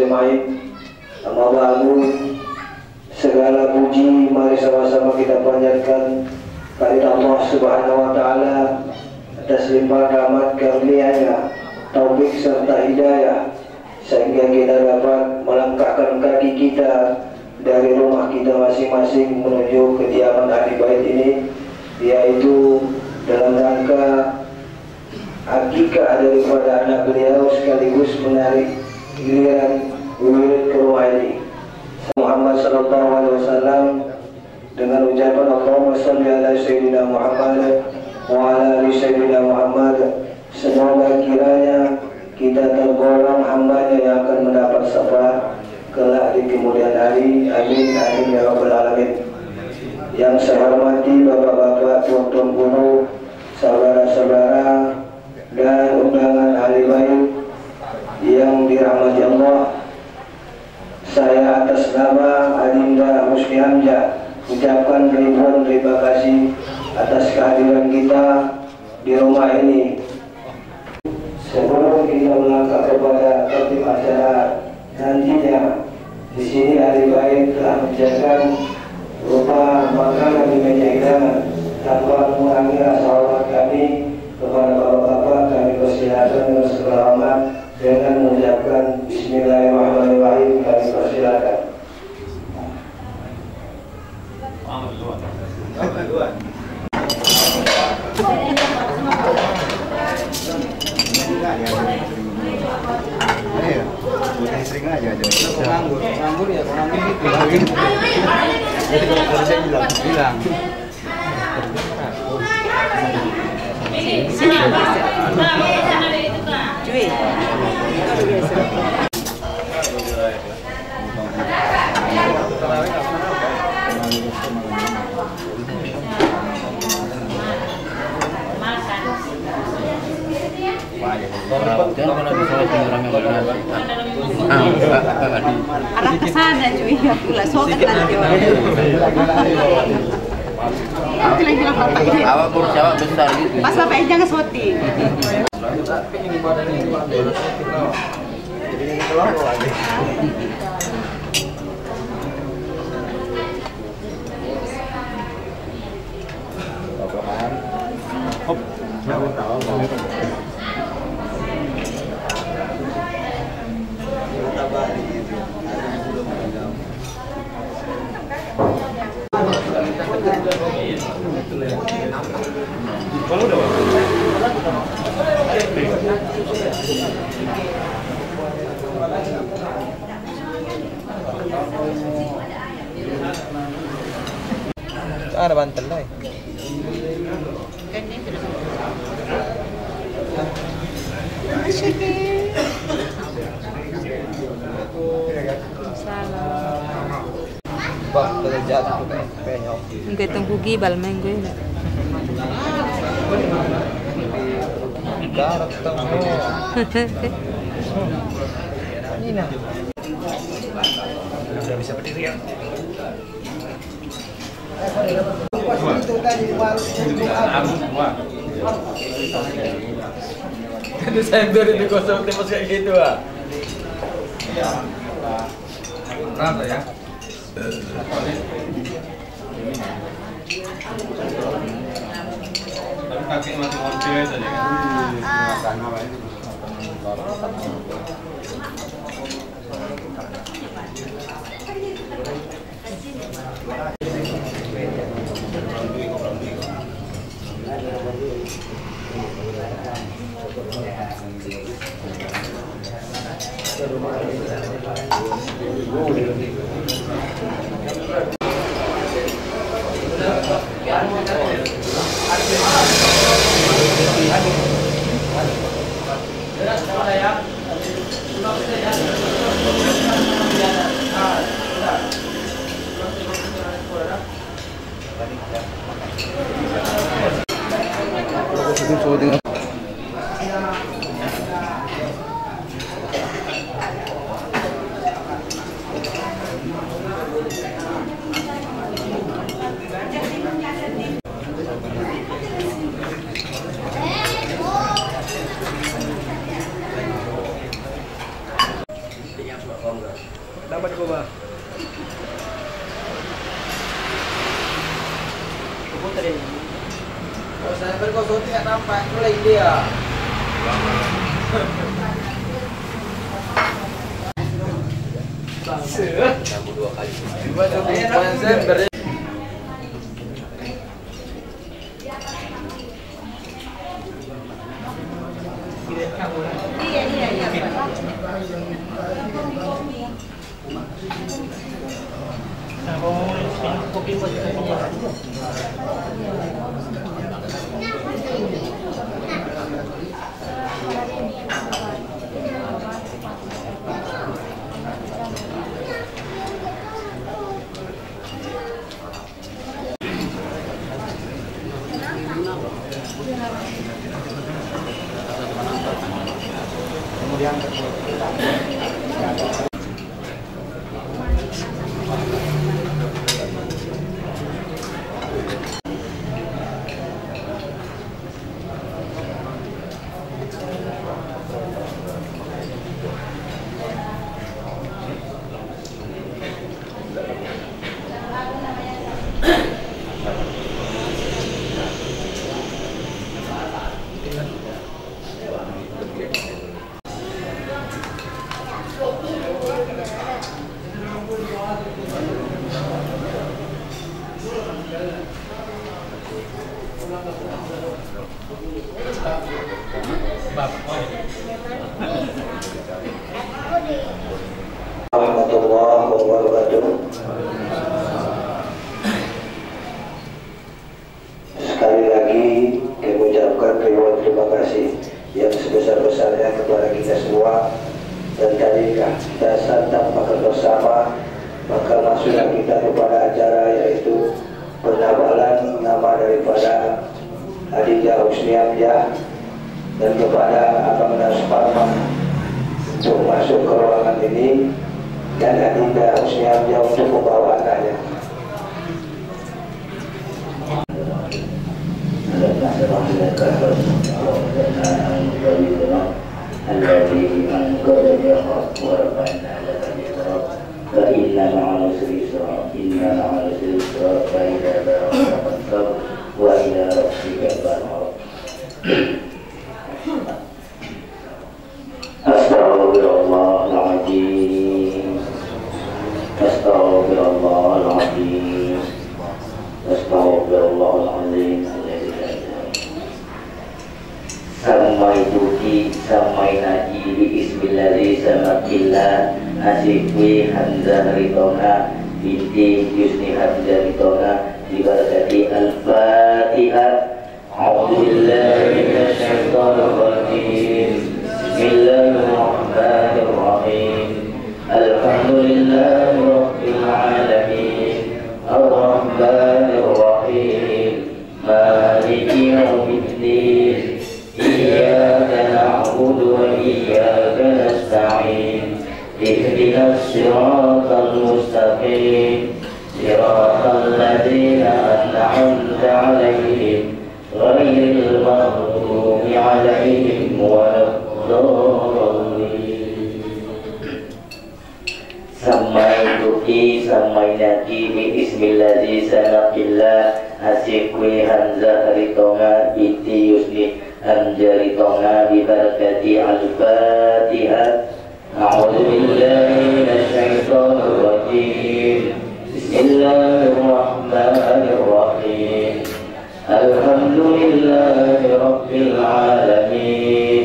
ajma'in. Amma ba'du, segala puji mari sama-sama kita panjatkan kepada Allah Subhanahu wa taala atas limpahan rahmat karunia-Nya, taufik serta hidayah sehingga kita dapat melangkahkan kaki kita dari rumah kita masing-masing menuju kediaman ahli bait ini, yaitu dalam rangka akikah daripada anak beliau sekaligus menarik giliran wirid ke rumah ini. Muhammad sallallahu alaihi wasallam dengan ucapan Allahumma shalli ala sayyidina Muhammad wa ala ali sayyidina Muhammad, semoga kiranya kita tergolong hamba-Nya yang akan mendapat syafaat kelak di kemudian hari. Amin amin ya rabbal alamin. Yang saya hormati bapak-bapak, tuan-tuan guru, saudara-saudara dan undangan ahli bait yang dirahmati Allah, saya atas nama Adinda Husni Hamzah ucapkan ribuan terima kasih atas kehadiran kita di rumah ini. Sebelum kita melangkah kepada tertib acara nantinya, di sini ahli bait telah menyiapkan berupa makanan di meja hidangan. Tanpa mengurangi rasa hormat kami kepada bapak-bapak, kami persilakan dengan segala hormat dengan mengucapkan Bismillahirrahmanirrahim. Kami persilakan. Sering aja nganggur ya, nganggur gitu. Jadi kalau saya bilang. Sini apa? Cuy. Arah ke sana cuy, pula soket nanti orang. Awak kurus awak besar gitu. Pas bapak jangan soti. Ada bantal lah. Pak, kerja tu penyok. Enggak tunggu bal minggu ini. Garap tengok. Ini nah. Sudah bisa berdiri ya. Itu saya beri di kosong tembus kayak gitu ah. Berapa ya? Tapi kaki masih moncel saja kan? kosong tidak nampak, mulai dia. Kamu 2 kali. Warahmatullahi wabarakatuh. Sekali lagi kami mengucapkan terima kasih yang sebesar-besarnya kepada kita semua. Dan tadikah kita santap makan bersama, maka masuklah kita kepada acara yaitu penabalan nama daripada Adinda Husni Hamzah dan kepada Abang Nasparman untuk masuk ke ruangan ini, dan Adinda Husni Hamzah untuk membawa anaknya. Astagfirullahaladzim, astagfirullahaladzim, astagfirullahaladzim. Samai tuki, samai naji, bismillahi samakillah, asyikwi hamzah ritona, binti yusni hamzah ritona, dibarakati al-fatihah. A'udzubillahi minasyaitonir rajim. Bismillahirrahmanirrahim. Alhamdulillahi rabbil alamin. Ar-rahmanir rahim. Maliki yaumiddin. Iyyaka na'budu wa iyyaka nasta'in. Ihdinas siratal mustaqim. Siratal ladzina an'amta 'alaihim ghairil maghdubi 'alaihim waladdallin. Samai tuki, samai naki, bismillahi sanaqillah, asyikwi hamzah ritoma, binti yusni hamzah ritoma, bibarakati al-fatihah. A'udzubillahi minasyaitonir rajim. Bismillahirrahmanirrahim. Alhamdulillahi rabbil alamin.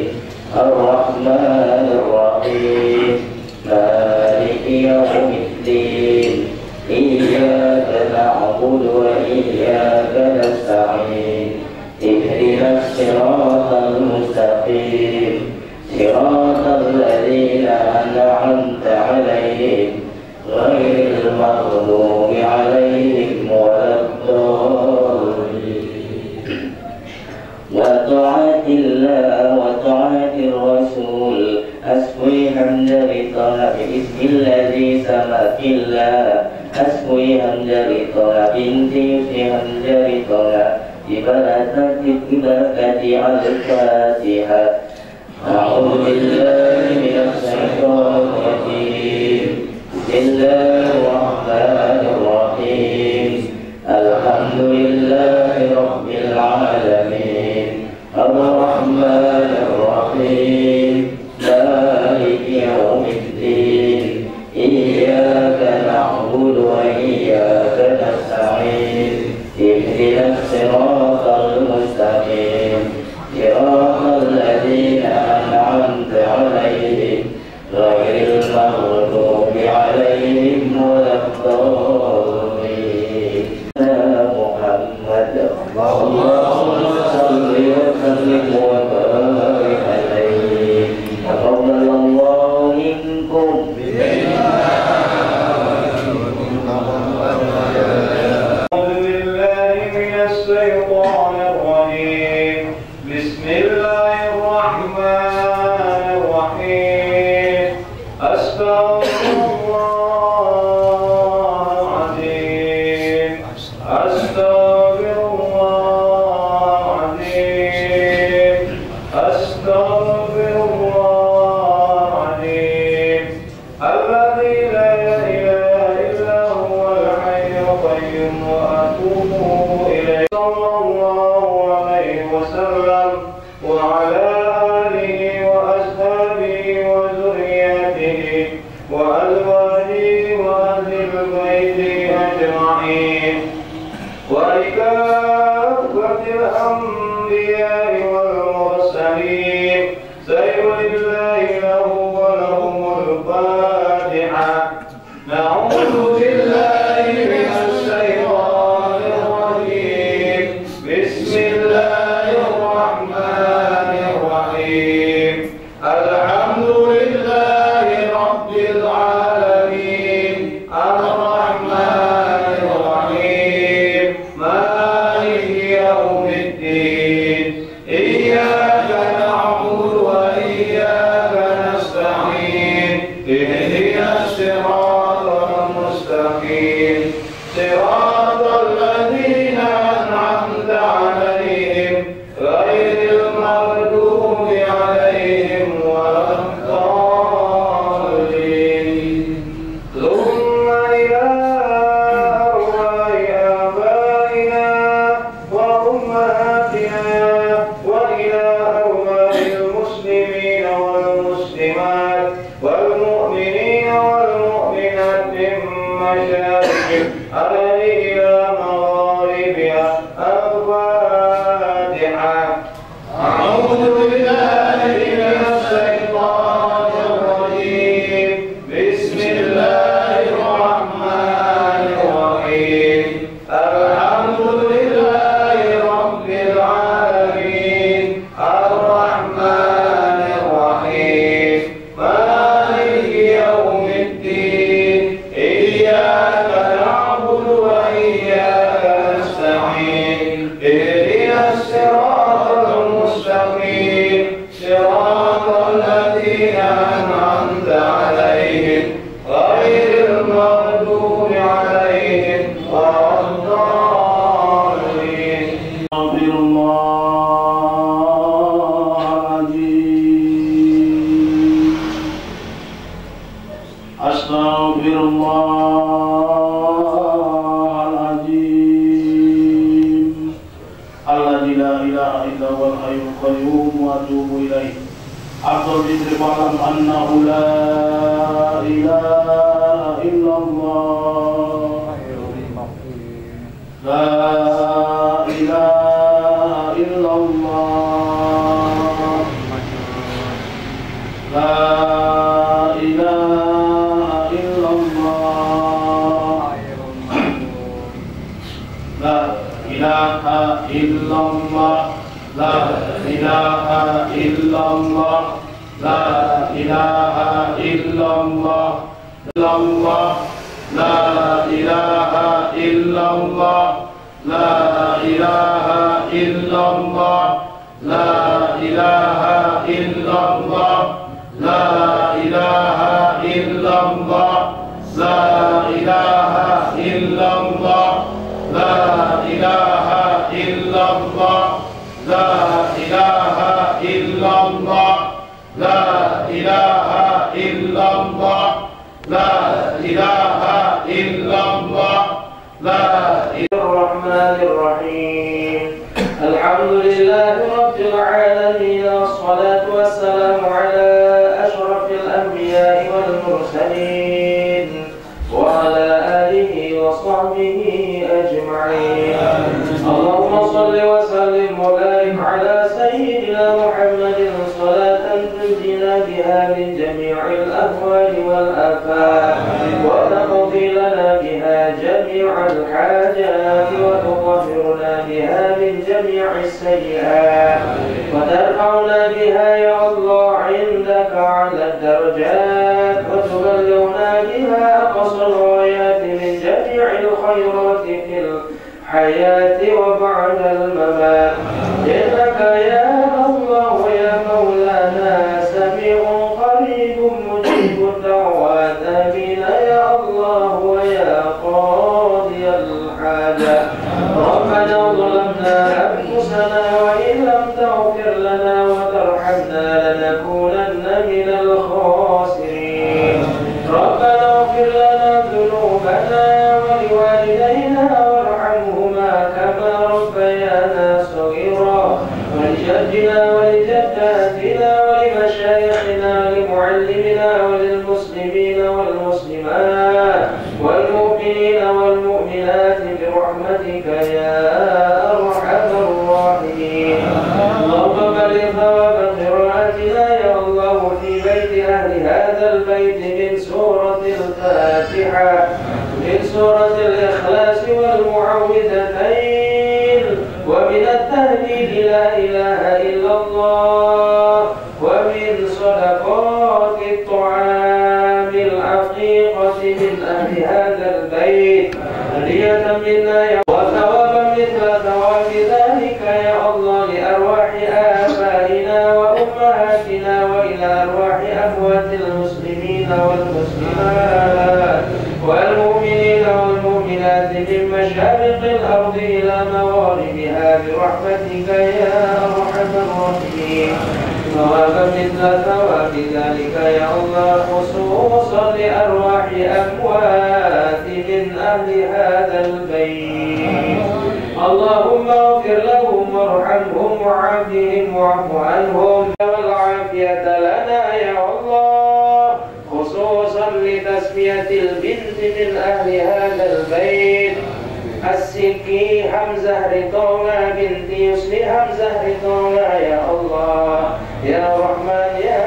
Ar-rahmanir rahim. Maliki yaumiddin. Iyyaka na'budu wa iyyaka nasta'in. Ihdinas siratal mustaqim. Siratal ladzina an'amta 'alaihim ghairil maghdubi 'alaihim waladdallin. Wa ta'atillah wa ta'atir rasul, aswi hamdalillah, bismillahi samakillah, aswi hamdalillah, binti yusni hamdalillah, ibarakati al-fatihah. A'udzu billahi minasy syaithanir rajim. Bismillahirrahmanirrahim. Alhamdulillahi rabbil alamin. أعوذ بالله من الشيطان الرجيم. بسم الله الرحمن الرحيم. الحمد لله رب العالمين الرحمن الرحيم مالك يوم الدين إياك نعبد وإياك نستعين اهدنا الصراط المستقيم صراط الذين أنعمت عليهم غير المغضوب عليهم ولا الضالين. أستغفر الله العظيم. أستغفر الله العظيم الذي لا إله إلا هو الحي القيوم وأتوب إليه. أفضل ذكر فاعلم أنه لا إله إلا الله. لا إله إلا الله. لا إله إلا الله. لا إله إلا الله. لا إله إلا الله. لا إله إلا الله. لا إله إلا الله. لا إله إلا الله. لا إله إلا الله. لا إله إلا الله. لا إله إلا الله. لا إله إلا الله. لا إله إلا الله. لا إله إلا الله. لا إله إلا الله. لا الرحمن الرحيم. الحمد لله رب العالمين والصلاة والسلام على أشرف الأنبياء والمرسلين وعلى آله وصحبه أجمعين. اللهم صل وسلم وبارك على سيدنا محمد صلاة تنجينا بها من جميع الأهوال والآفات وتقضي لنا بها جميع الحاجات وتطهرنا بها من جميع السيئات وترفعنا بها يا الله عندك على الدرجات وتبلغنا بها أقصى الغايات من جميع الخيرات في الحياة وبعد الممات. إنك يا الله يا مولانا سميع قريب مجيب الدعوات. آمين يا الله ويا قاضي الحاجات. ربنا ظلمنا أنفسنا وإن لم تغفر لنا وترحمنا لنكونن من الخاسرين. ربنا اغفر لنا ذنوبنا ولوالدينا وارحمهما كما ربيانا صغيرا ولجدنا ولجداتنا ولمشايخنا ولمعلمنا وللمسلمين والمسلمات والمؤمنين والمؤمنات برحمتك يا أرحم الراحمين. اللهم بلغ ثواب قراءتنا يا الله في بيت أهل هذا البيت من سورة الفاتحة من سورة الإخلاص والمعوذتين ومن التهليل لا إله إلا الله ومن صدقات الطعام العقيقة من أهل هذا البيت هدية منا وثوابا مثل ثواب ذلك يا الله لأرواح آبائنا وأمهاتنا وإلى أرواح أموات المسلمين والمسلمات والمؤمنين والمؤمنات من مشارق الأرض إلى مغاربها برحمتك يا أرحم الراحمين. ثوابا مثل ثواب ذلك يا الله خصوصا لأرواح أموات من أهل هذا البيت. اللهم اغفر لهم وارحمهم وعافهم واعف عنهم والعافية لنا يا الله خصوصا لتسمية البنت من أهل هذا البيت As-Siki Hamzah Ridhola binti Yusli Hamzah Ridhola ya Allah ya Rahman ya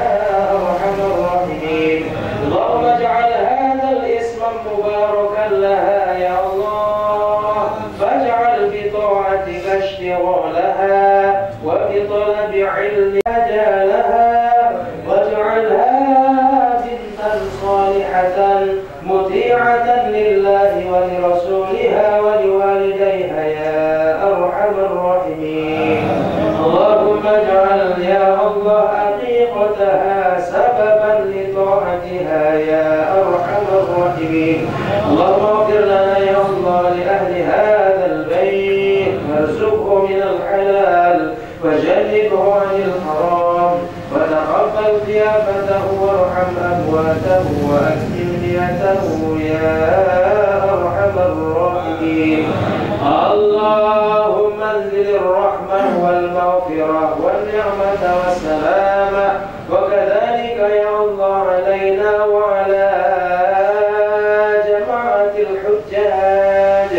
Arhamar Rahimin. Allahumma ij'al hadzal isma mubarakan laha ya Allah faj'al bi ta'atika ishtighalaha wa bi talabi 'ilmi ajalaha waj'alha bintan salihatan muti'atan lillahi wa li rasuliha wa li walidayha ya arhamar rahimin. Allahumma ij'al ya Allah aqiqataha sababan li ta'atiha ya arhamar rahimin. Allahumma ighfir lana ya Allah li ahli hadzal bayt warzuqhu min al-halal wajannibhu 'anil haram wa taqabbal qiyamatahu warham amwatahu wa akrim niyatahu ya arhamar rahimin. Allahumma anzil ar-rahmah wal maghfirah wal ni'mata was salamah wa kadzalika ya Allah alaina wa ala jama'atil hujjaj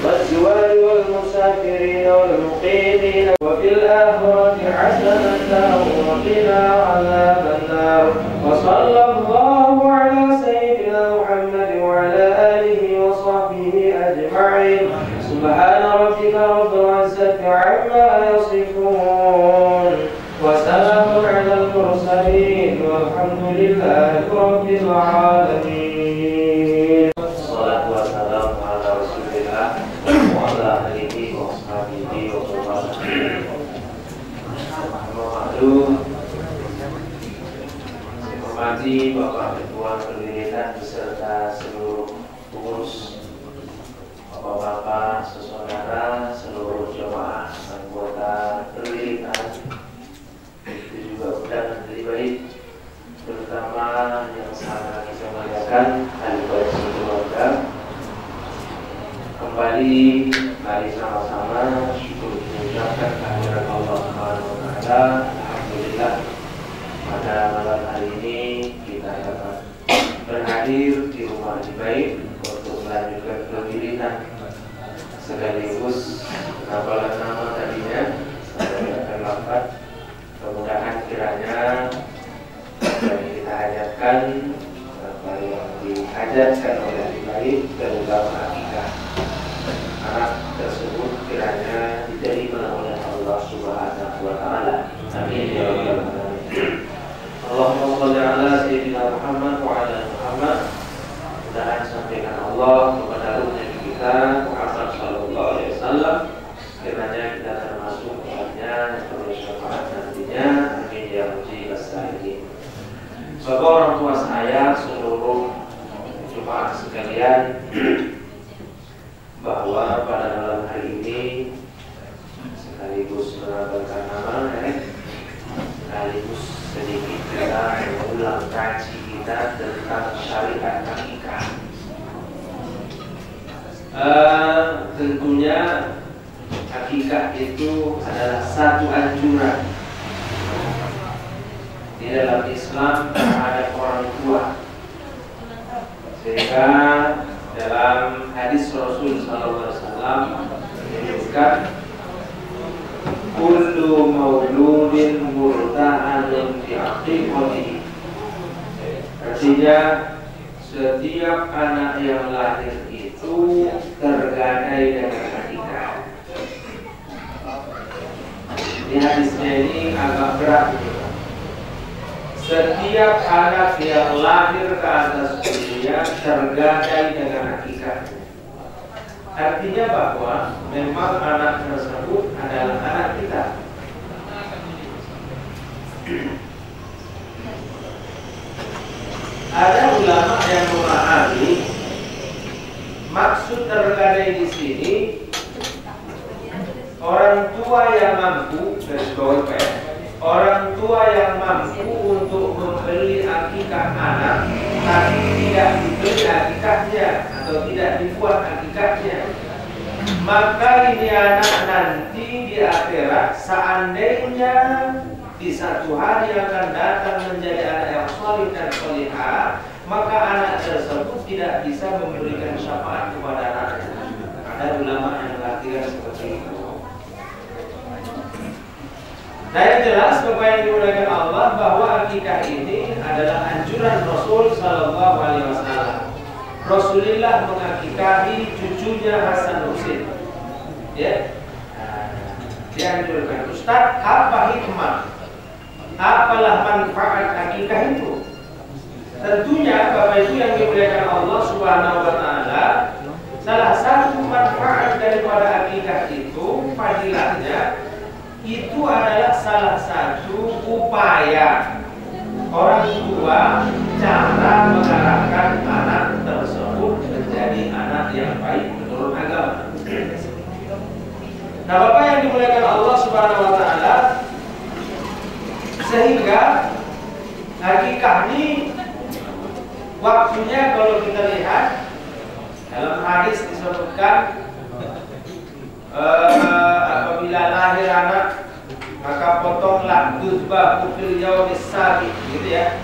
waz-zuwar wal musafirin wal muqimin wa fil akhirati hasanatan wa qina 'adzaban nar. Wa sallallahu ala sayyidina Muhammad wa ala alihi wa sahbihi ajma'in. Subhana rabbika rabbil 'izzati 'amma yasifun wa salamun 'alal mursalin walhamdulillahi rabbil 'alamin. Shalatu wassalamu ala Rasulillah wa ala alihi wa sahbihi wa sallam. Hormati Bapak Ketua Pendirian beserta seluruh pengurus, Bapak-bapak, saudara, seluruh jemaah anggota pendirian, itu juga undangan dari baik, terutama yang sangat kita muliakan ahli waris keluarga. Kembali mari sama-sama syukur mengucapkan kehadiran Allah Subhanahu wa taala. Alhamdulillah pada malam hari ini kita dapat berhadir di rumah Haji Baik untuk melanjutkan pendirian sekaligus penampalan nama tadinya saya akan lapat. Mudah-mudahan kiranya yang kita hajatkan apa yang dihajatkan oleh Haji Baik terutama akikah anak tersebut kiranya diterima oleh Allah Subhanahu wa taala. Amin ya rabbal alamin. Allahumma shalli ala sayyidina Muhammad wa ala Muhammad. Mudah-mudahan sampaikan Allah kepada ruh Nabi kita Muhammad sallallahu alaihi wasallam kiranya kita termasuk umatnya yang bersyafaat nantinya. Amin ya rabbal alamin. Bapak orang tua saya, seluruh jemaah sekalian, bahwa pada malam hari ini sekaligus menambahkan nama, sekaligus sedikit kita mengulang kaji kita tentang syariat akikah. Tentunya akikah itu adalah satu anjuran di dalam Islam terhadap orang tua, sehingga dalam hadis Rasul sallallahu alaihi wasallam menyebutkan kullu mauludin murtahanun fi aqiqatihi. Artinya setiap anak yang lahir itu tergadai dengan akikah. Di hadisnya ini agak berat. Setiap anak yang lahir ke atas dunia tergadai dengan akikah. Artinya bahwa memang anak tersebut adalah anak kita. Ada ulama yang memahami maksud tergadai di sini orang tua yang mampu, orang tua yang mampu untuk membeli akikah anak tapi tidak dibeli akikahnya atau tidak dibuat akikahnya, maka ini anak nanti di akhirat seandainya di satu hari akan datang menjadi anak yang salih dan salihah, maka anak tersebut tidak bisa memberikan syafaat kepada anaknya. Ada ulama yang mengatakan seperti itu. Nah, yang jelas Bapak yang dimuliakan Allah bahwa akikah ini adalah anjuran Rasul Sallallahu Alaihi Wasallam. Rasulullah mengakikahi cucunya Hasan Husin. Ya, dianjurkan. Ustaz, apa hikmah? Apalah manfaat akikah itu? Tentunya Bapak Ibu yang dimuliakan Allah Subhanahu Wa Taala, salah satu manfaat daripada akikah itu, fadilahnya itu adalah salah satu upaya orang tua cara mengarahkan anak tersebut menjadi anak yang baik menurut agama. Nah, Bapak yang dimuliakan Allah Subhanahu Wa Taala, sehingga akikah ini waktunya kalau kita lihat dalam hadis disebutkan apabila lahir anak maka potonglah dzubah fil yaumis sabi, gitu ya,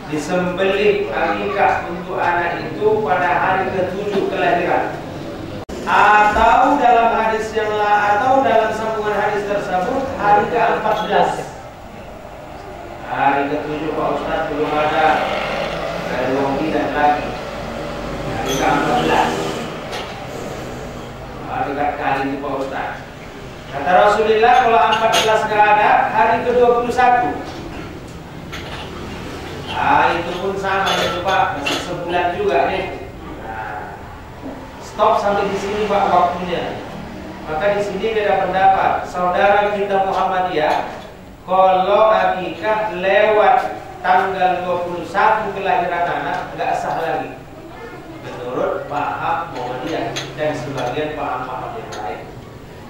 disembelih akikah untuk anak itu pada hari ke-7 kelahiran. Atau dalam hadis yang lain, atau dalam sambungan hadis tersebut hari ke-14. Hari ke-7 Pak Ustaz belum ada wong tidak lagi. Hari ke-14. Hari kali ini Pak Ustaz. Kata Rasulullah kalau 14 nggak ada, hari ke-21. Itu pun sama ya Pak, masih sebulan juga nih. Stop sampai di sini Pak waktunya. Maka di sini beda pendapat. Saudara kita Muhammadiyah, kalau akikah lewat tanggal 21 kelahiran anak nggak sah lagi. Menurut paham Muhammadiyah dan sebagian paham-paham yang lain.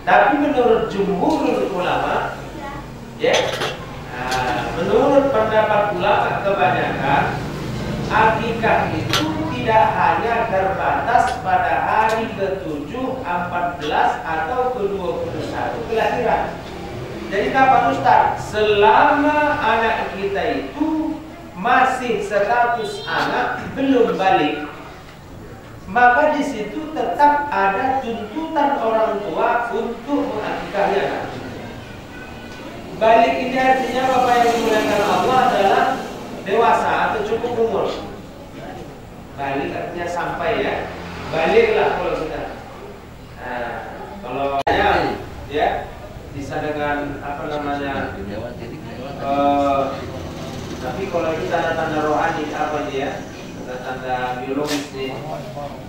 Tapi menurut jumhur ulama, ya, menurut pendapat ulama kebanyakan, akikah itu tidak hanya terbatas pada hari ke-7, 14 atau ke-21 kelahiran. Jadi kapan Ustaz? Selama anak kita itu masih status anak belum balik, maka di situ tetap ada tuntutan orang tua untuk mengakikahi anak. Balik ini artinya Bapak yang dimuliakan Allah adalah dewasa atau cukup umur. Balik artinya sampai ya. Baliklah kalau kita. Nah, kalau ya bisa dengan apa namanya? Tapi kalau ini tanda-tanda rohani apa ya? Tanda biologis nih,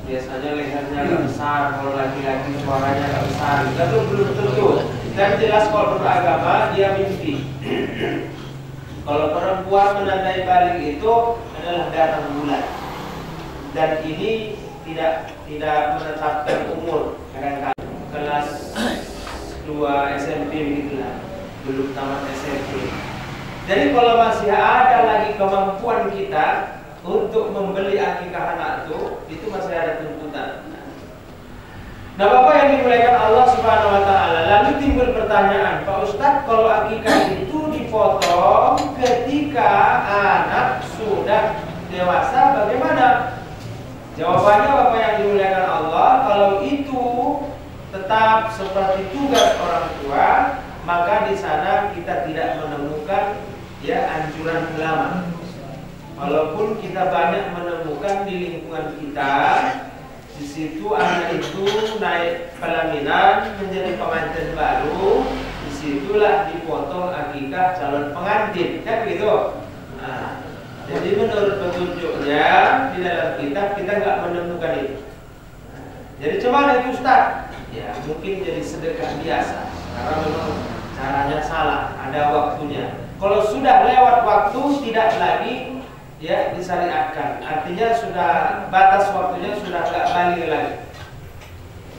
biasanya lehernya agak besar, kalau laki-laki suaranya agak besar, itu belum tentu. Dan jelas kalau beragama dia mimpi. Kalau perempuan menandai balik itu adalah datang bulan, dan ini tidak menetapkan umur. Kadang-kadang kelas 2 SMP begitulah, belum tamat SMP. Jadi kalau masih ada lagi kemampuan kita untuk membeli akikah anak itu masih ada tuntutan. Nah, Bapak yang dimuliakan Allah Subhanahu Wa Taala, lalu timbul pertanyaan, Pak Ustadz, kalau akikah itu dipotong ketika anak sudah dewasa, bagaimana? Jawabannya Bapak yang dimuliakan Allah, kalau itu tetap seperti tugas orang tua, maka di sana kita tidak menemukan ya anjuran ulama. Walaupun kita banyak menemukan di lingkungan kita, di situ anak itu naik pelaminan menjadi pengantin baru, disitulah dipotong akikah calon pengantin, kan begitu. Nah, jadi menurut petunjuknya di dalam kitab kita nggak menemukan itu. Jadi cuman itu Ustaz, ya mungkin jadi sedekah biasa, karena memang caranya salah, ada waktunya. Kalau sudah lewat waktu tidak lagi ya disyariatkan, artinya sudah batas waktunya sudah nggak balik lagi.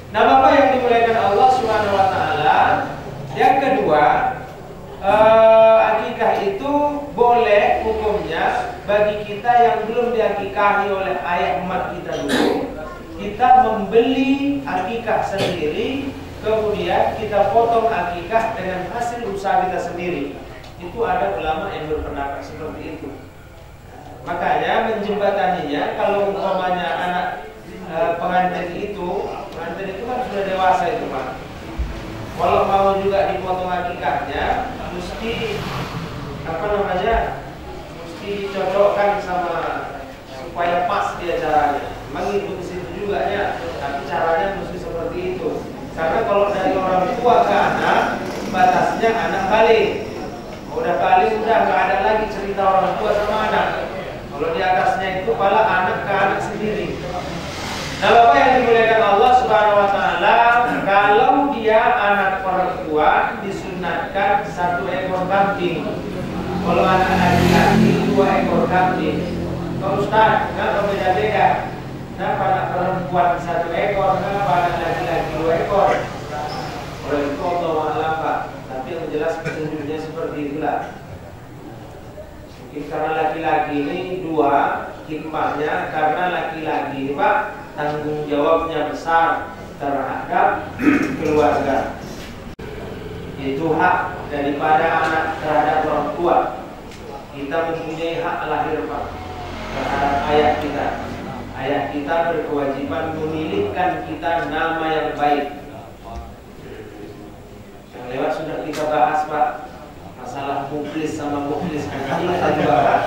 Nah, Bapak yang dimuliakan Allah Subhanahu Wa Taala, yang kedua, akikah itu boleh hukumnya bagi kita yang belum diakikahi oleh ayah emak kita dulu, kita membeli akikah sendiri, kemudian kita potong akikah dengan hasil usaha kita sendiri. Itu ada ulama yang berpendapat seperti itu. Makanya menjembataninya, kalau umpamanya anak pengantin itu kan sudah dewasa itu Pak, kalau mau juga dipotong akikahnya, mesti mesti dicocokkan sama supaya pas dia caranya. Memang ikut situ juga ya, tapi caranya mesti seperti itu. Karena kalau dari orang tua ke anak, batasnya anak balik. Udah balik udah nggak ada lagi cerita orang tua sama anak. Kalau di atasnya itu malah anak ke anak sendiri. Nah, Bapak yang dimuliakan Allah Subhanahu wa taala, kalau dia anak orang tua disunatkan 1 ekor kambing. Kalau anak laki-laki 2 ekor kambing. Kalau Ustaz, kenapa beda-beda? Kenapa anak perempuan 1 ekor, kenapa anak laki-laki 2 ekor? Oleh itu Allah a'lam Pak. Tapi yang jelas petunjuknya seperti itulah. Mungkin karena laki-laki ini 2, hikmahnya karena laki-laki Pak tanggung jawabnya besar terhadap keluarga. Itu hak daripada anak terhadap orang tua. Kita mempunyai hak lahir Pak terhadap ayah kita. Ayah kita berkewajiban memilihkan kita nama yang baik. Yang lewat sudah kita bahas Pak, masalah muklis sama muklis kita juga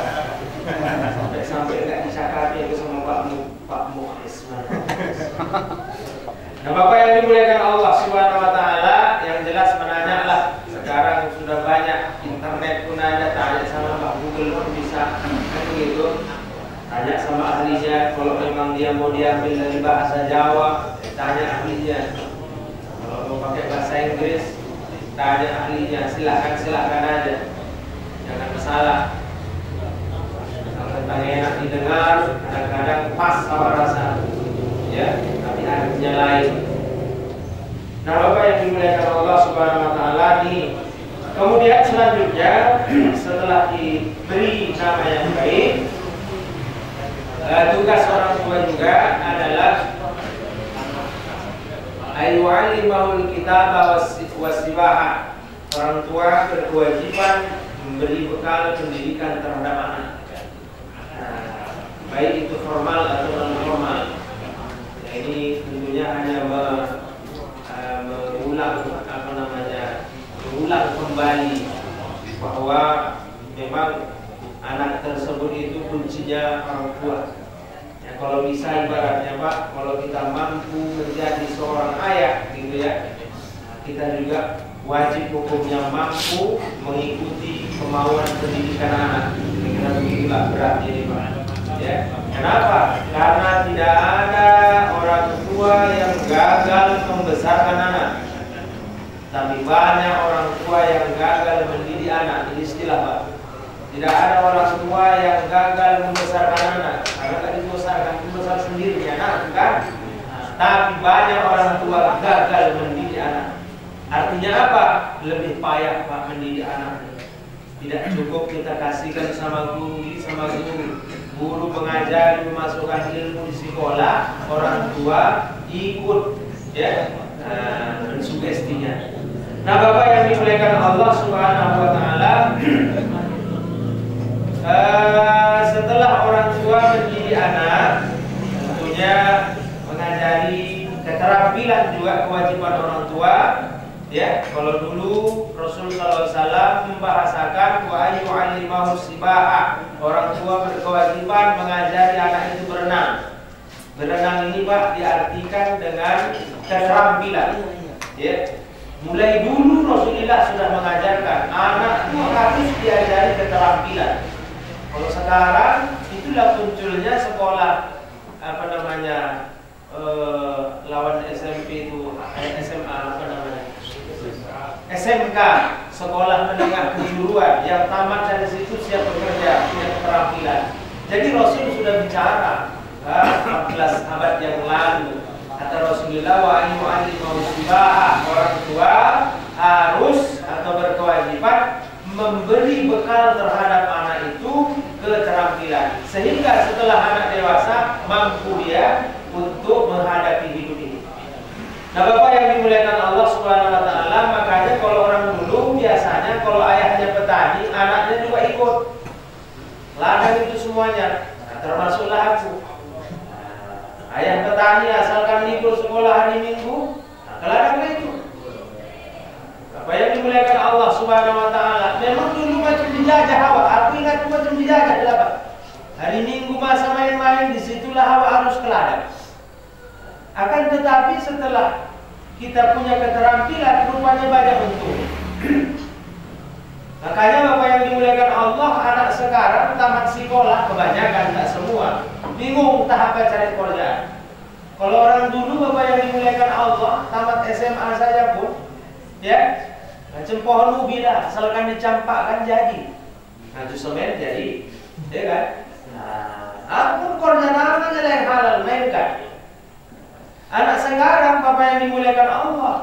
sampai nggak disakati itu sama Pak Muklis. Nah Bapak yang dimuliakan Allah Subhanahu wa taala, yang jelas menanyalah. Sekarang sudah banyak, internet pun ada, tanya sama Pak Google pun bisa, kan begitu. Tanya sama ahlinya, kalau memang dia mau diambil dari bahasa Jawa, tanya ahlinya. Kalau mau pakai bahasa Inggris, tanya ahlinya. Silakan aja, jangan masalah. Tentang enak didengar, kadang-kadang pas sama rasa, ya, tapi artinya lain. Nah Bapak yang dimuliakan Allah Subhanahu wa taala nih. Kemudian selanjutnya setelah diberi nama yang baik, tugas orang tua juga adalah ayyu'allimahul kitaba was-sibaha. Orang tua berkewajiban memberi bekal pendidikan terhadap anak. Baik itu formal atau non formal. Nah, ini tentunya hanya mengulang kembali bahwa memang anak tersebut itu kuncinya orang tua. Ya, kalau bisa ibaratnya Pak, kalau kita mampu menjadi seorang ayah gitu ya, kita juga wajib hukumnya mampu mengikuti kemauan pendidikan anak. Kira-kira begitulah beratnya ini Pak. Ya. Kenapa? Karena tidak ada orang tua yang gagal membesarkan anak, tapi banyak orang tua yang gagal mendidik anak. Ini istilah Pak. Tidak ada orang tua yang gagal membesarkan anak, karena tadi membesar sendiri anak kan. Tapi banyak orang tua gagal mendidik anak. Artinya apa? Lebih payah Pak mendidik anak. Tidak cukup kita kasihkan sama guru mengajar, memasukkan ilmu di sekolah, orang tua ikut ya mensugestinya. Nah Bapak yang dimuliakan Allah Subhanahu wa taala, setelah orang tua mendidik anak, tentunya mengajari keterampilan juga kewajiban orang tua. Ya, kalau dulu Rasulullah SAW membahasakan wa ayyu'allimahu sibaha, orang tua berkewajiban mengajari anak itu berenang. Berenang ini Pak diartikan dengan keterampilan. Ya, mulai dulu Rasulullah sudah mengajarkan anak itu harus diajari keterampilan. Kalau sekarang itulah munculnya sekolah lawan SMP itu SMA SMK, sekolah menengah kejuruan, yang tamat dari situ siap bekerja, punya keterampilan. Jadi Rasul sudah bicara 14 abad yang lalu. Kata Rasulullah wa ayyu'allimahu sibaha, orang tua harus atau berkewajiban memberi bekal terhadap anak itu keterampilan, sehingga setelah anak dewasa mampu dia untuk menghadapi hidup ini. Nah Bapak yang dimuliakan Allah Subhanahu wa taala, makanya kalau orang dulu biasanya kalau ayahnya petani, anaknya juga ikut. Ladang itu semuanya, termasuklah aku. Ayah petani asalkan libur sekolah hari Minggu, Keladanglah itu. Apa yang dimuliakan Allah Subhanahu wa taala. Memang dulu macam dijajah Hawa. Aku ingat macam dijajah di Labak. Hari Minggu masa main-main, disitulah Hawa harus ke ladang. Akan tetapi setelah kita punya keterampilan, rupanya banyak bentuk. Makanya Bapak yang dimuliakan Allah, anak sekarang tamat sekolah kebanyakan, tak semua, bingung entah apa cari pekerjaan. Kalau orang dulu Bapak yang dimuliakan Allah, tamat SMA saja pun, ya, macam pohon ubi lah, asalkan dicampakkan jadi. Nah, semen jadi, ya kan? Nah, aku kerja namanya yang halal mainkan. Anak sekarang Bapak yang dimuliakan Allah,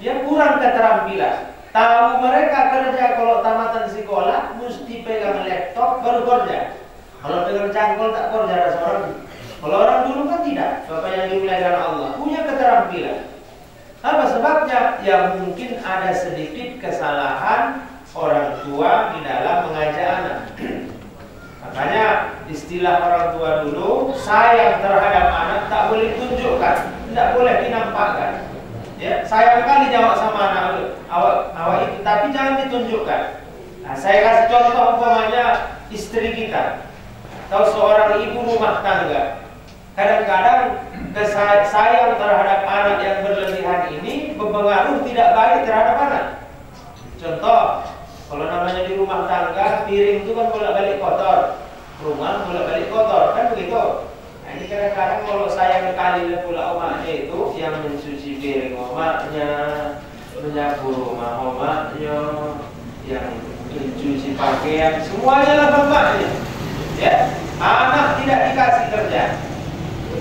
dia kurang keterampilan. Tahu mereka kerja kalau tamatan sekolah mesti pegang laptop baru kerja. Kalau pegang cangkul tak kerja ada seorang. Kalau orang dulu kan tidak. Bapak yang dimuliakan Allah punya keterampilan. Apa sebabnya? Ya mungkin ada sedikit kesalahan orang tua di dalam mengajak anak. Makanya istilah orang tua dulu, sayang terhadap anak tak boleh tunjukkan, tidak boleh dinampakkan. Ya, sayang kali jawab sama anak awak itu, tapi jangan ditunjukkan. Nah, saya kasih contoh umpamanya istri kita atau seorang ibu rumah tangga. Kadang-kadang sayang terhadap anak yang berlebihan ini berpengaruh tidak baik terhadap anak. Contoh, kalau namanya di rumah tangga, piring itu kan bolak-balik kotor, rumah bolak-balik kotor, kan begitu. Nah, ini kadang-kadang kalau sayang kali pula omaknya itu yang mencuci piring omaknya, menyapu rumah omaknya, yang mencuci pakaian, semuanya lah bapaknya. Ya, anak tidak dikasih kerja.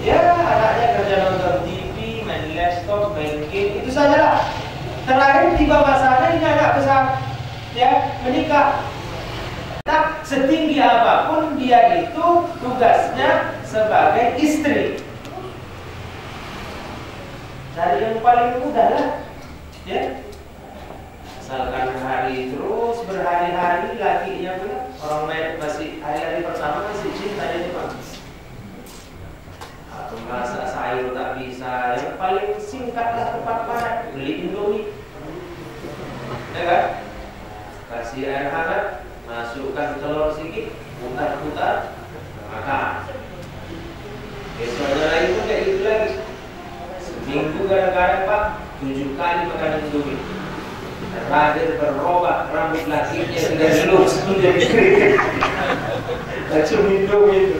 Ya, anaknya kerja nonton TV, main laptop, main game, itu sajalah. Terakhir tiba masanya ini anak besar, ya, menikah. Nah, setinggi apapun dia itu tugasnya sebagai istri. Cari yang paling mudah lah, ya. Asalkan hari terus berhari-hari lakinya pula orang masih hari-hari pertama masih cinta jadi bagus. Atau masak sayur tak bisa, yang paling singkatlah tepat padat beli Indomie, ya kan? Kasih air hangat, masukkan telur sedikit, putar-putar, makan. Besoknya lagi pun kayak gitu lagi. Seminggu kadang-kadang Pak 7 kali makan Indomie. Terakhir berubah rambut lakinya sudah lurus menjadi kering. Macam Indomie itu.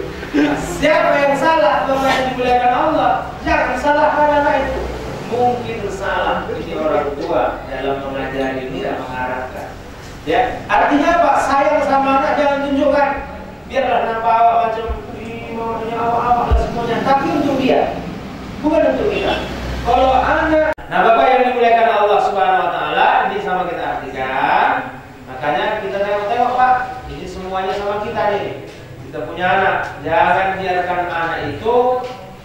Siapa yang salah Bapak yang dimuliakan Allah? Jangan salahkan anak itu. Mungkin salah ini orang tua dalam mengajari, tidak mengarahkan. Ya, artinya apa? Sayang sama anak jangan tunjukkan. Biarlah nampak awak macam maunya awak lah semuanya, tapi untuk dia, bukan untuk kita. Kalau anak, nah Bapak yang dimuliakan Allah Subhanahu wa taala, ini sama kita artikan. Makanya kita tengok-tengok Pak, ini semuanya sama kita nih. Kita punya anak, jangan biarkan anak itu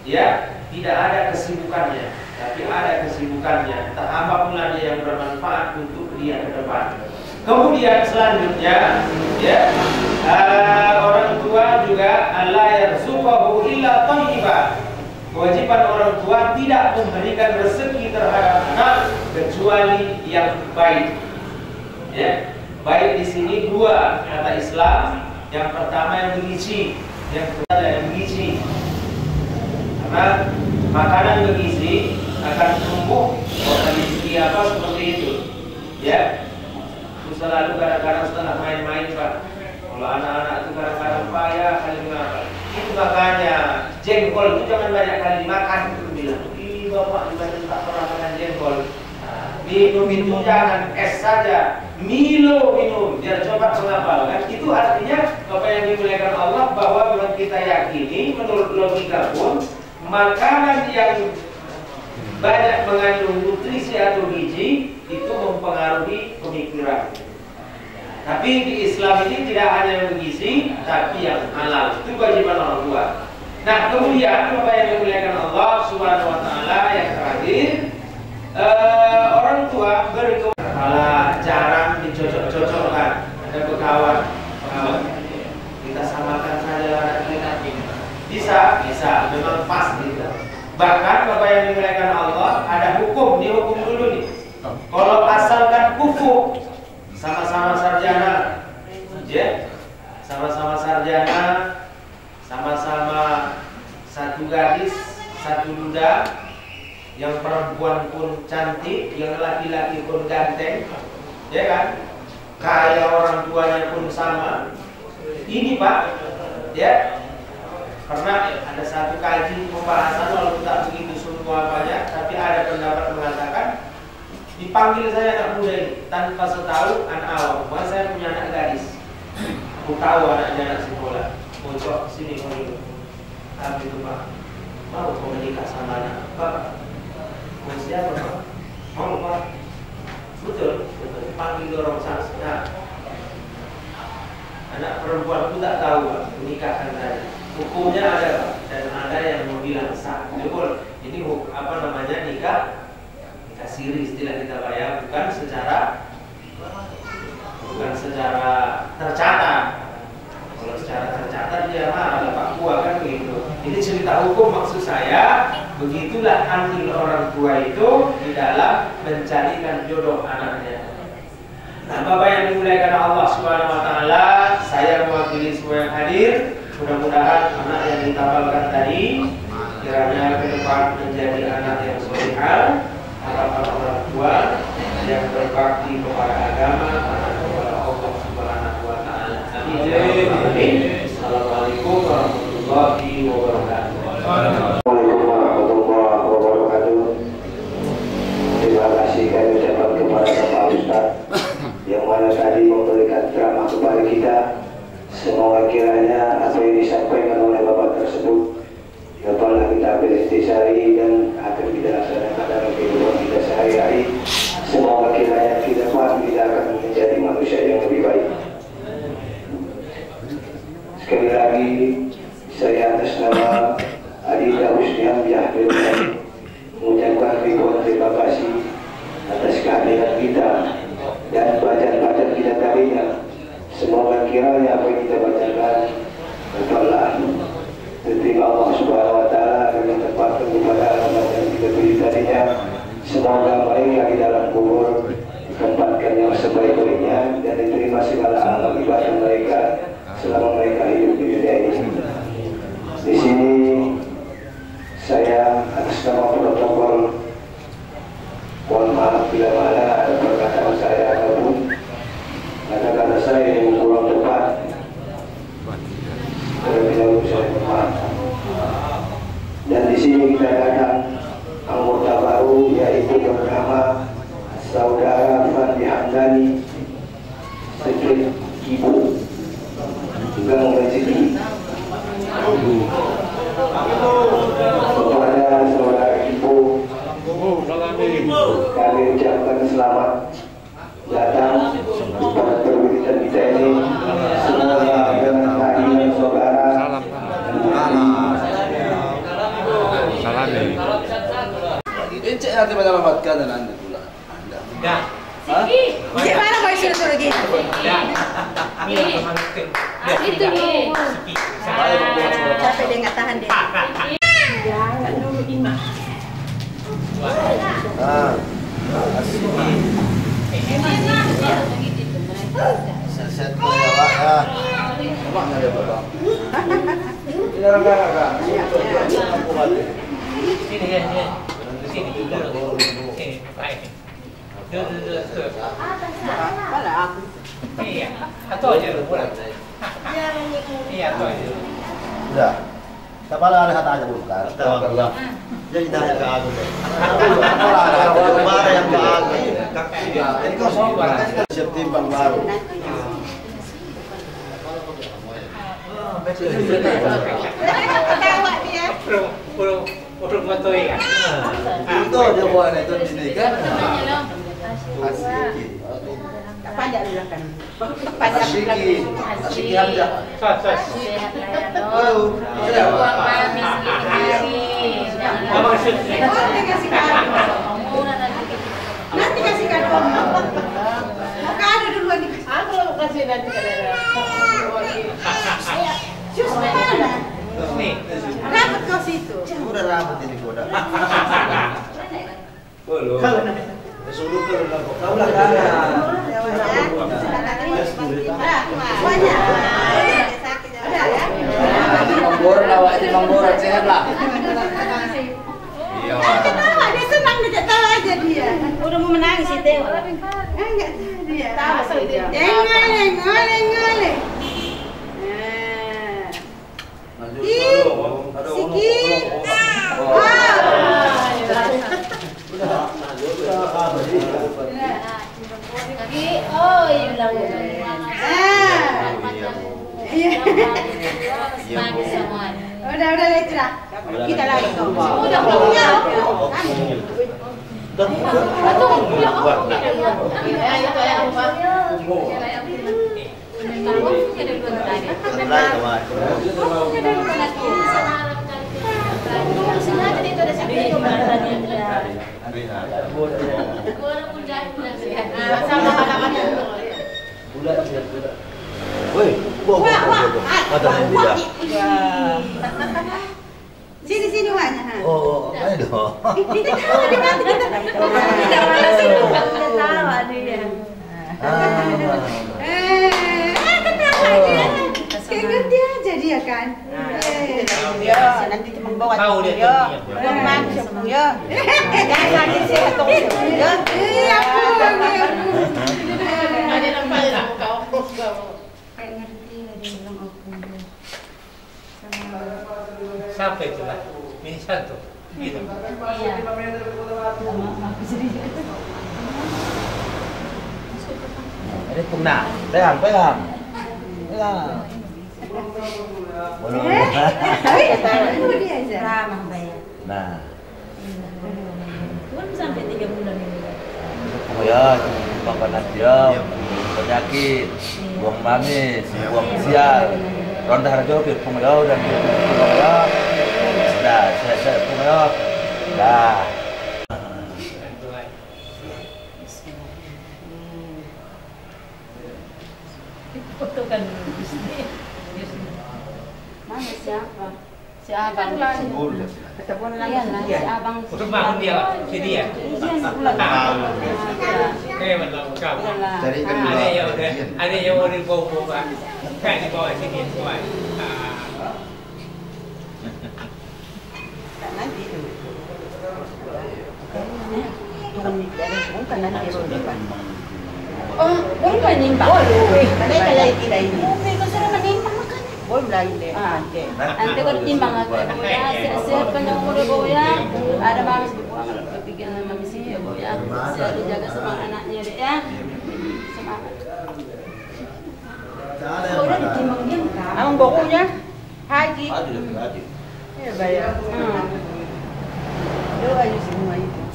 ya tidak ada kesibukannya, tapi ada kesibukannya. Tak apapun dia yang bermanfaat untuk dia ke depan. Kemudian selanjutnya, ya orang tua juga Allah yarzuqahu illa thayyiban. Kewajiban orang tua tidak memberikan rezeki terhadap anak kecuali yang baik. Ya, baik di sini dua kata Islam. Yang pertama yang bergizi, yang kedua yang bergizi. Karena makanan bergizi akan tumbuh organisasi apa seperti itu. Ya. Selalu kadang-kadang setelah main-main Pak, kalau anak-anak itu kadang-kadang payah kali makan. Itu makanya jengkol itu jangan banyak kali dimakan. Itu bilang, ih bapak dibanding tak pernah makan jengkol. Minum itu jangan es saja, Milo minum biar coba menghafal kan. Itu artinya Bapak yang dimuliakan Allah bahwa memang kita yakini menurut logika pun makanan yang banyak mengandung nutrisi atau gizi itu mempengaruhi pemikiran. Tapi di Islam ini tidak hanya yang bergizi, tapi yang halal. Itu kewajiban orang tua. Nah, kemudian Bapak yang dimuliakan Allah Subhanahu wa taala yang terakhir, orang tua berkewajiban jarang dicocok-cocokkan. Ada berkawan, kita samakan saja anak kita. Bisa, memang pas gitu. Bahkan Bapak yang dimuliakan Allah ada hukum ini hukum dulu nih. Kalau asalkan kufu, sama-sama sarjana, ya, sama-sama sarjana, sama-sama satu gadis, satu duda, yang perempuan pun cantik, yang laki-laki pun ganteng, ya kan? Kaya orang tuanya pun sama. Ini Pak, ya, karena ada satu kaji pembahasan walaupun tak begitu semua banyak, tapi ada pendapat mengatakan dipanggil saya anak muda ini tanpa setahu anak awam. Maka saya punya anak gadis, aku tahu anaknya anak sekolah. Bocok sini kau dulu. Tapi itu Pak, mau kau menikah sama anak Bapak? Mau siapa Pak? Mau Pak? Betul, betul. Panggil dorong saksi. Nah, anak perempuan itu tak tahu Pak, menikahkan tadi. Hukumnya ada Pak, dan ada yang mau bilang sah. Betul. Ini apa namanya nikah siri istilah kita bayar, bukan secara tercatat. Kalau secara tercatat dia ada Pak Tua kan begitu. Ini cerita hukum, maksud saya begitulah andil orang tua itu di dalam mencarikan jodoh anaknya. Nah, Bapak yang dimuliakan Allah Subhanahu wa taala, saya mewakili semua yang hadir. Mudah-mudahan anak yang ditabalkan tadi kiranya ke depan menjadi anak yang solihah, harapan orang tua yang berbakti kepada agama, kepada Allah Subhanahu wa taala. Amin. Assalamualaikum warahmatullahi wabarakatuh. Assalamualaikum warahmatullahi wabarakatuh. Terima kasih kami ucapkan kepada Bapak Ustaz yang mana tadi memberikan ceramah kepada kita. Semoga kiranya apa yang disampaikan oleh Bapak tersebut dapatlah kita ambil intisari dan akan kita laksanakan dalam kehidupan kita sehari-hari. Semoga kiranya kita akan menjadi manusia yang lebih baik. Sekali lagi saya atas nama Adinda Husniam Yahbil mengucapkan ribuan terima kasih atas kehadiran kita dan bacaan-bacaan kita tadinya. Semoga kiranya apa yang kita bacakan dapatlah diterima Allah Subhanahu wa taala dan ditempatkan kepada alamat yang kita beri tadinya. Semoga mereka di dalam kubur ditempatkan yang sebaik-baiknya dan diterima segala amal ibadah mereka selama mereka hidup di dunia ini. Di sini saya atas nama protokol mohon maaf bila mana ada perkataan saya ataupun kata-kata saya yang kurang tepat. Dan di sini kita datang anggota baru yaitu bernama Saudara Fandi Hamdani Sekret Ibu Gang Rezeki. Kepada saudara Ibu kami ucapkan selamat datang pada perwiritan kita ini. Semoga dengan kehadiran saudara Encik nanti menyelamatkan dan anda pula. Ya. Gimana mau suruh lagi? Ya. Itu nih. Capek dia nggak tahan dia. Jangan dulu ini. Set Jawa ya. Apa nggak ada Bapak? Ini orang-orang. Sini ya, sini dulu. Sini, baik. Duduk. Iya, atau aja lu pulang. Iya, atau aja. Sudah. Kepala ada kata aja bukan. Astagfirullah. Jadi tanya ke aku. Kepala ada yang ke aku. Jadi kau semua kan siap timbang baru. Ketawa dia. Urung matoy kan. Itu dia buat itu sini kan. Panjang bilang kan. Panjang bilang. Asik aja. Sos. Oh, Apa maksudnya? Nanti kasih kado. Nanti kasih kado. Mau kado duluan nih. Aku mau kasih nanti ke daerah. Jus mana? Nih. Rapat kau situ. udah rambut ini gua udah. Belum. Suruh ke kau lah kan. Manggur lawak di manggur sehat lah. Iya. Dia senang dia tahu aja dia. Udah mau menangis itu. Enggak dia. Tahu dia. Ngoleh. Sikit. Oh, iya bilang udah lecra. Kita lagi dong. Udah punya. Woi, Sini wanya. Oh, ayo dong. Ketawa dia. Kayak ngerti aja dia kan. Dia nanti cuma bawa tahu dia. Memang sepunya. Jangan lagi sih ketemu sepunya. Iya, ada nampak lah kau kos kau. kayak ngerti dia bilang aku. Siapa itu lah? Ini satu. Gitu. Iya. Ini punah. Pegang. Pegang. Itu dia aja. Ramah bayar. Nah, Kan sampai 3 bulan ini. kemudian makanan dia penyakit, buang manis, buang sial, ronda harga ke pengelola dan pengelola. Sudah, saya pengelola. Dah. Foto kan di sini. Mana siapa? Si abang ketemu Iya lah, si abang. Untuk bangun dia, si dia. Kayak mana kau? Ada yang mau dibawa, kayak dibawa sini semua. nanti itu. Bukan nanti depan. Oh, boleh menimpang. Karena kalau tidak ini. Boleh kau suruh menimpang makan. Boleh lah ini. Dek. Nanti kau timbang aku ya, siap-siap kan yang udah bawa ya. Ada mami sebuah kepikiran mami sih ya bawa ya. Siap dijaga sama anaknya deh ya. Semangat. Udah ditimbang dia kan. Abang bukunya haji. Haji. Ya bayar. Doa aja semua itu.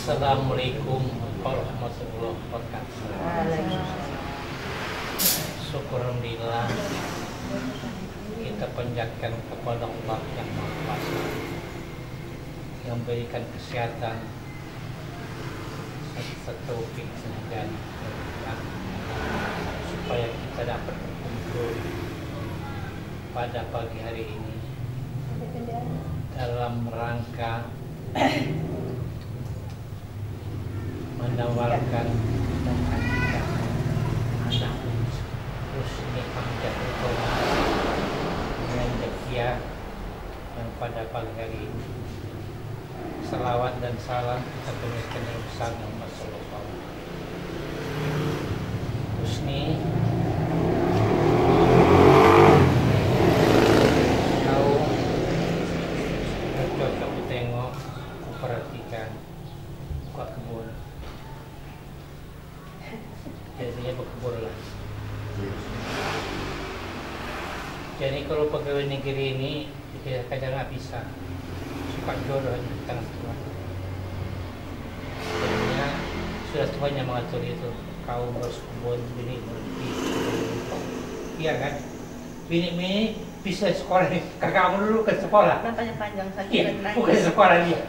Assalamualaikum warahmatullahi wabarakatuh. Syukurillah kita panjatkan kepada Allah yang Maha Kuasa yang memberikan kesehatan serta taufik dan supaya kita dapat berkumpul pada pagi hari ini dalam rangka menawarkan menghadirkan anak Husni Hamzah dengan Zakia yang pada pagi hari ini selawat dan salam kita berikan yang besar Muhammad sallallahu alaihi wasallam. Husni, kau cocok ku tengok, ku perhatikan, ku kebun. Biasanya berkebun lah. Jadi kalau pegawai negeri ini kadang nggak bisa suka jodoh di tengah Tuhan. Jadinya sudah Tuhannya mengatur itu. Kau harus kebun, bini iya kan? Bini bisa sekolah nih. Kakakmu dulu ke sekolah. Panjang-panjang saja. Iya, bukan sekolah dia.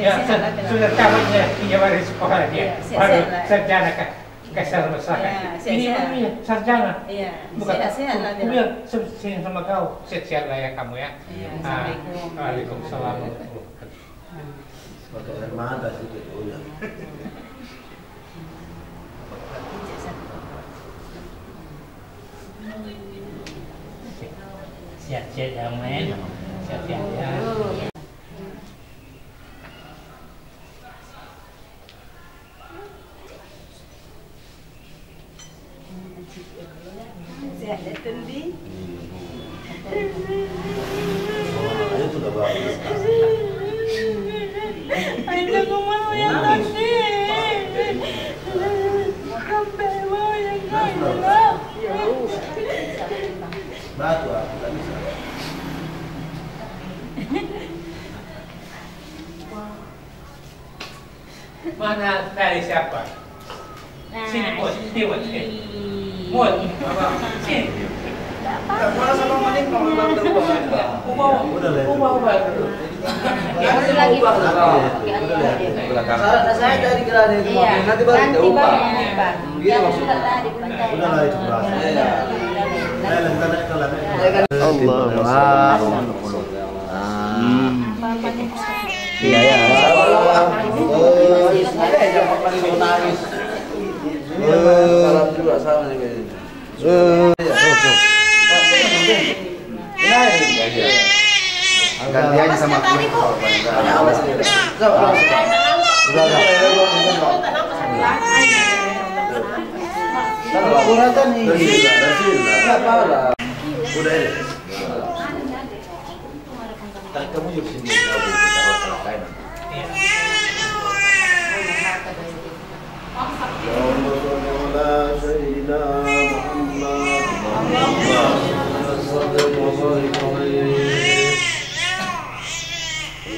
Ya, sudah tamatnya dia baru sekolah dia, baru sarjana kan. keser besar. Iya, Ini sehat-sehat. namanya sarjana. Iya, Bukan sehat-sehat lah aku bilang sini sama kau, sehat-sehat lah ya kamu ya. Iya, Ah, Assalamualaikum. Waalaikumsalam. Pakai air mata sih gitu ya. Sehat-sehat ya men, sehat-sehat ya. Sehat itu di. Ayo sudah bagus. Ada kemana yang tadi? Sampai mau yang lain. Batu aku tak bisa. Mana dari siapa? Sini bos, sini bos. Mut, apa? Sini. Mana sama maning kalau Udah lah. Ubah. Itu lagi saya dari gerak itu Iya, nanti baru kita ubah. Gitu maksudnya tadi Udah lah itu berasa. Kita naik ke lantai. Iya ya. Jangan paling nangis. Salam juga sama juga. Ganti aja sama aku. Kuratan nih. Udah ya. Kamu juga sini kamu kita kain.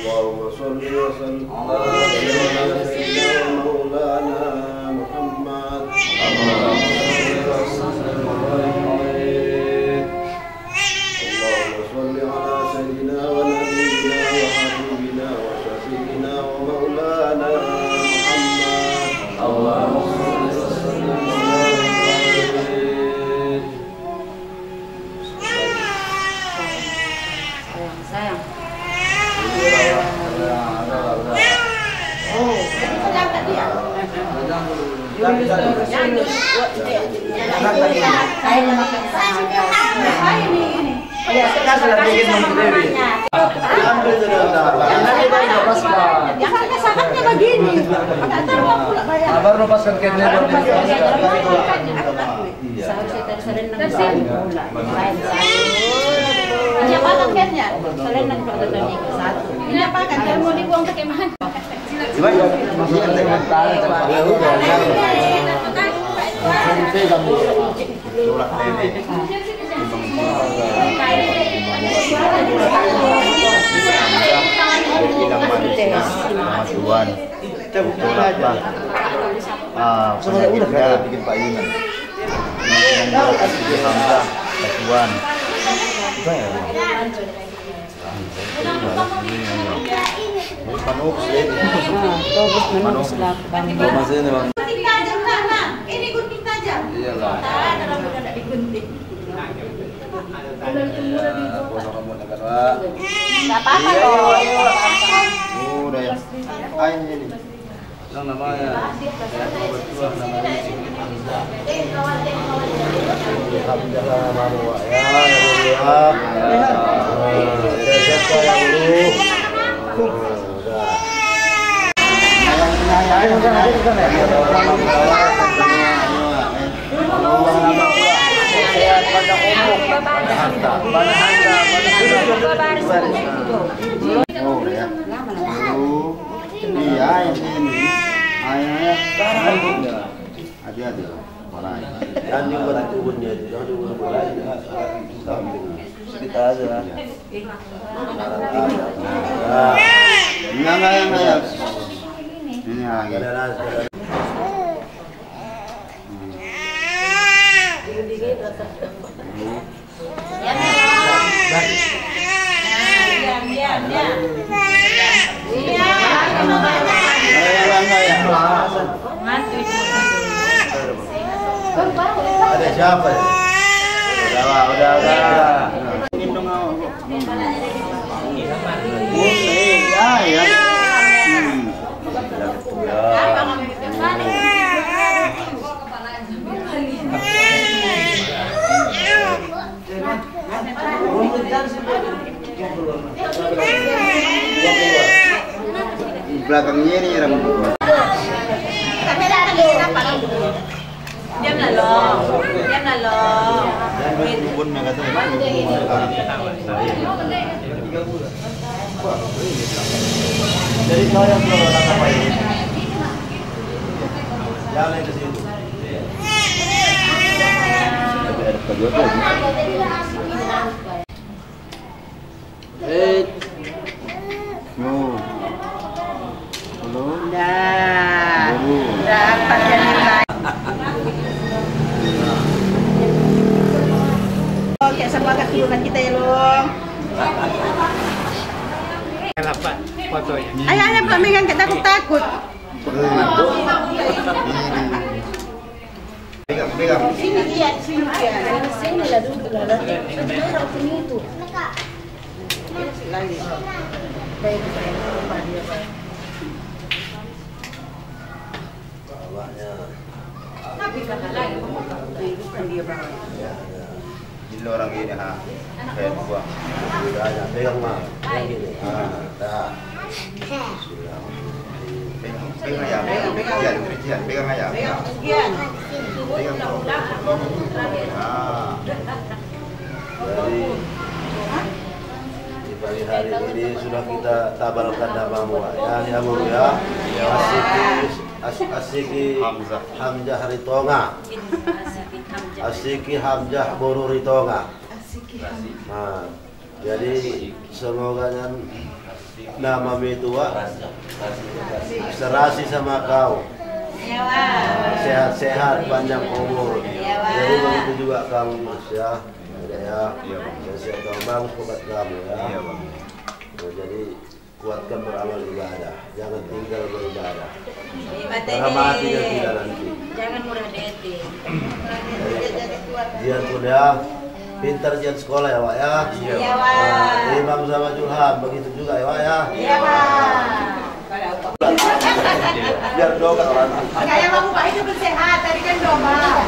اللهم صل وسلم على سيدنا مولانا محمد اللهم صل على سيدنا ونبينا وحبيبنا وشفيعنا ومولانا محمد اللهم صل وسلم sayang. Saya makan sama. Iya, sekarang sudah bikin Dewi. Ambil Yang harga sangatnya begini. Enggak tahu aku pula bayar. Kabar lepaskan kene buat Seharusnya tadi sering nang bola. Ini apa kan-nya? Sering nang bola tadi satu. Ini apa kan? Kalau mau dibuang ke kemahan. Gimana? Iya, dengan tangan cepat. Udah bikin Pak Yunan. Hamzah, Batuan. Manuk sih. Tobus menunggu selap bang. Masih ini bang. Gunting tajam sana. Ini gunting tajam. Iya lah. Dalam udah enggak digunting. Kamu negara. Enggak apa-apa loh. Udah ya. Ayo ini. Yang namanya. Betul namanya. Alhamdulillah malu ya. Siapa yang dulu? Iya ini. Ayahnya. Hati-hati. Dan juga nanti ubunnya itu ada ubun lagi. Kita aja. Enggak yang ini lagi. siapa ya? Udah. Ingin dong aku. Ya. Belakangnya ini rambut. Diam lah lo. Bubun mega tuh memang. Jadi kau yang keluar apa ini? Jangan ke situ. Dapat yang lain. Oke, semangat turunan kita ya, Long. Kenapa fotonya? Ayah belum megang, kita takut. Pegang. Sini dia. Sini lah dulu lah. Sini itu. Lagi. Baik. Tapi kata lagi, bukan dia bang. Ini orang ini ha. Kayak gua. Udah aja pegang mah. Dah. Pegang aja. Pegang aja. Sekian. Pegang. Jadi di pagi hari ini sudah kita tabarkan namamu ya Guru ya. Asiki Hamzah Ritonga. Asiki Hamzah Boru Ritonga. Nah, jadi semoga nama mitua serasi sama kau. Sehat-sehat panjang umur. Jadi begitu juga Kang Mas ya. Ya, sehat kembang sobat kamu ya. Jadi kuatkan beramal ibadah, jangan tinggal beribadah. Rahmati dan tidak nanti. Jangan mudah dating. Jian kuliah, pintar jian sekolah ya Wak ya. Iya Wak. Imam sama Julham begitu juga ya Wak ya. Iya Wak. Biar doa orang. Kayak kamu Pak itu bersehat, tadi kan doa.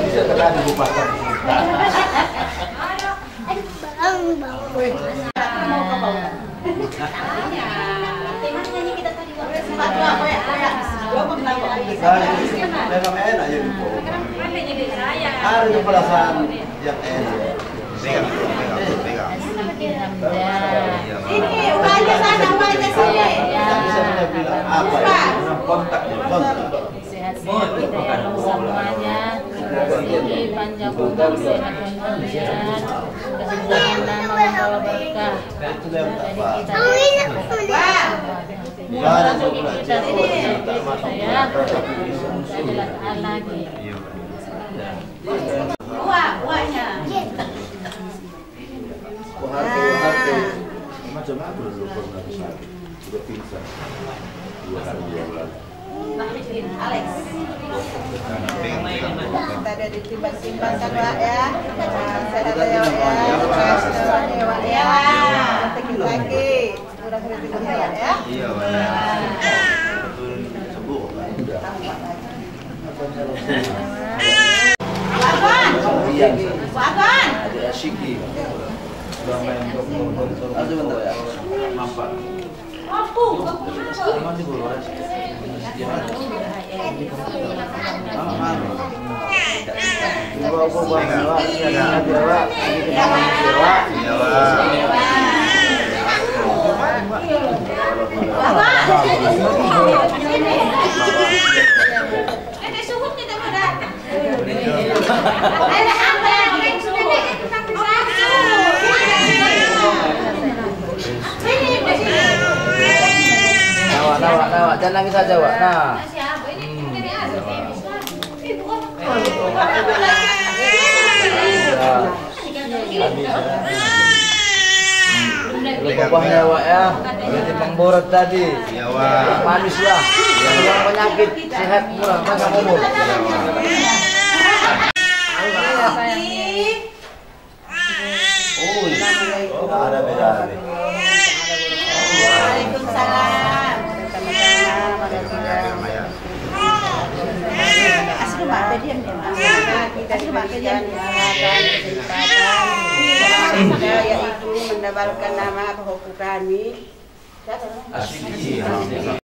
Bisa kena dibupakan. Mau ke bawah. Memang enak ya Ibu. Ada yang perasaan yang enak. Pegang. Ini uangnya sana, uangnya sini. Bisa bilang apa ya? Kontak. Sehat-sehat kita ya semuanya. Rezeki panjang umur, sehat walafiat. Kesenangan nama membawa berkah. Jadi kita mudah bagi kita ya. Ada lagi. Uangnya. Macam apa dulu pernah sudah pingsan 2 hari 2 bulan. Alex. Kita ada di timbang-timbang kan Wak ya. Sehat ya Wak ya. Sehat ya Wak ya. Kita lagi. Kurang kritik ya. Iya Wak. Betul sembuh kan udah. Wagon. Ada Shiki. Sudah main dokter. Ada bentar ya. Mampak. Mati bulu aja. Nah, jangan nangis saja, Wak. Nah. Buahnya, Wak ya. Jadi pemborot tadi. Iya, Wak. Manis lah. Yang penyakit sehat murah panjang umur. Oh, ada beda. Waalaikumsalam. Asli Mbak Bedian ya. Kita diberikan kesehatan, kesempatan, yaitu mendapatkan nama pokok kami. asik.